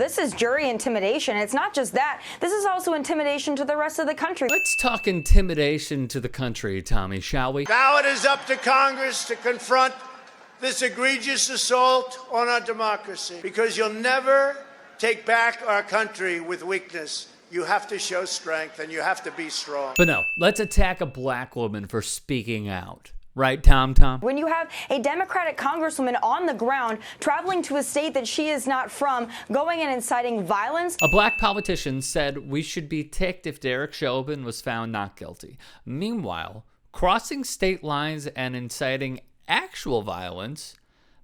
This is jury intimidation. It's not just that. This is also intimidation to the rest of the country. Let's talk intimidation to the country, Tommy, shall we? Now it is up to Congress to confront this egregious assault on our democracy, because you'll never take back our country with weakness. You have to show strength, and you have to be strong. But no, let's attack a black woman for speaking out. Right, Tom? When you have a Democratic congresswoman on the ground traveling to a state that she is not from, going and inciting violence. A black politician said we should be ticked if Derek Chauvin was found not guilty. Meanwhile, crossing state lines and inciting actual violence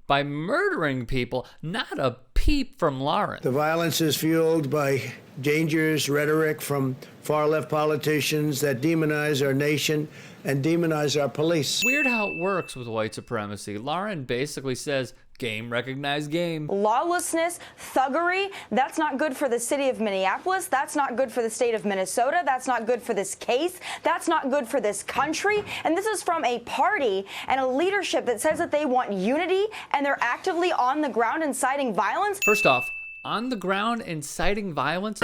by murdering people, not a peep from Lahren. The violence is fueled by dangerous rhetoric from far-left politicians that demonize our nation and demonize our police. Weird how it works with white supremacy. Lahren basically says, game recognized game. Lawlessness, thuggery, that's not good for the city of Minneapolis. That's not good for the state of Minnesota. That's not good for this case. That's not good for this country. And this is from a party and a leadership that says that they want unity, and they're actively on the ground inciting violence. First off, on the ground inciting violence?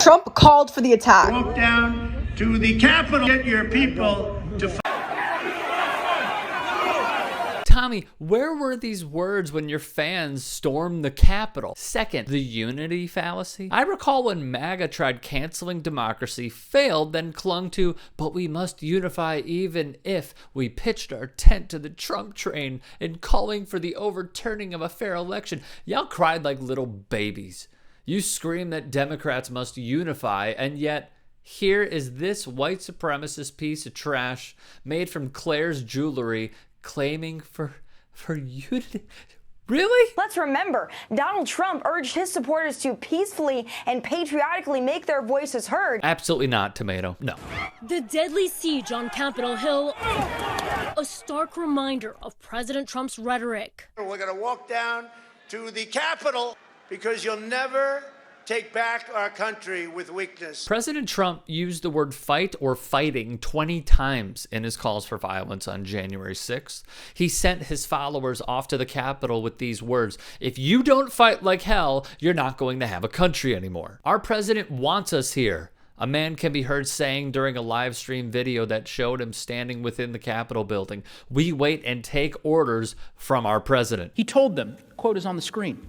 Trump called for the attack. Walk down to the Capitol, get your people to fight. Tommy, where were these words when your fans stormed the Capitol? Second, the unity fallacy. I recall when MAGA tried canceling democracy, failed, then clung to, but we must unify even if we pitched our tent to the Trump train in calling for the overturning of a fair election. Y'all cried like little babies. You scream that Democrats must unify, and yet here is this white supremacist piece of trash made from Claire's jewelry claiming for unity. Really? Let's remember, Donald Trump urged his supporters to peacefully and patriotically make their voices heard. Absolutely not, Tomato. No. The deadly siege on Capitol Hill, a stark reminder of President Trump's rhetoric. We're going to walk down to the Capitol, because you'll never take back our country with weakness. President Trump used the word fight or fighting 20 times in his calls for violence on January 6th. He sent his followers off to the Capitol with these words: if you don't fight like hell, you're not going to have a country anymore. Our president wants us here. A man can be heard saying during a live stream video that showed him standing within the Capitol building, "We wait and take orders from our president." He told them, quote is on the screen,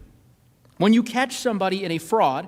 "When you catch somebody in a fraud,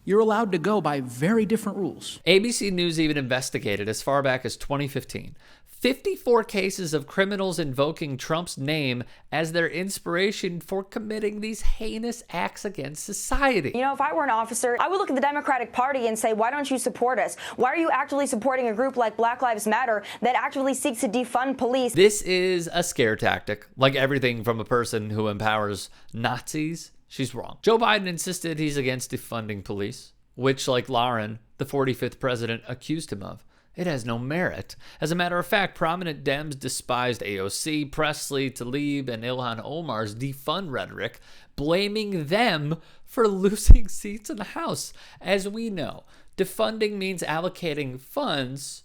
you're allowed to go by very different rules." ABC News even investigated as far back as 2015. 54 cases of criminals invoking Trump's name as their inspiration for committing these heinous acts against society. You know, if I were an officer, I would look at the Democratic Party and say, why don't you support us? Why are you actively supporting a group like Black Lives Matter that actively seeks to defund police? This is a scare tactic, like everything from a person who empowers Nazis. She's wrong. Joe Biden insisted he's against defunding police, which, like Lahren, the 45th president, accused him of. It has no merit. As a matter of fact, prominent Dems despised AOC, Presley, Tlaib, and Ilhan Omar's defund rhetoric, blaming them for losing seats in the House. As we know, defunding means allocating funds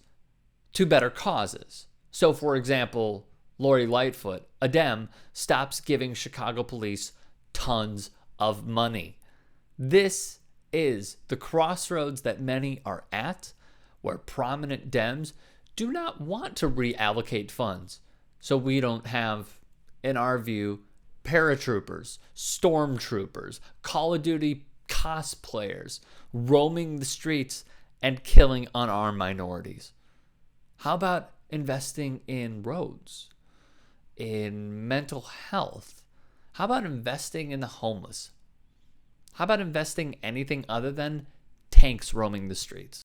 to better causes. So, for example, Lori Lightfoot, a Dem, stops giving Chicago police tons of money. This is the crossroads that many are at, where prominent Dems do not want to reallocate funds. So we don't have, in our view, paratroopers, stormtroopers, Call of Duty cosplayers roaming the streets and killing unarmed minorities. How about investing in roads, in mental health? How about investing in the homeless? How about investing anything other than tanks roaming the streets?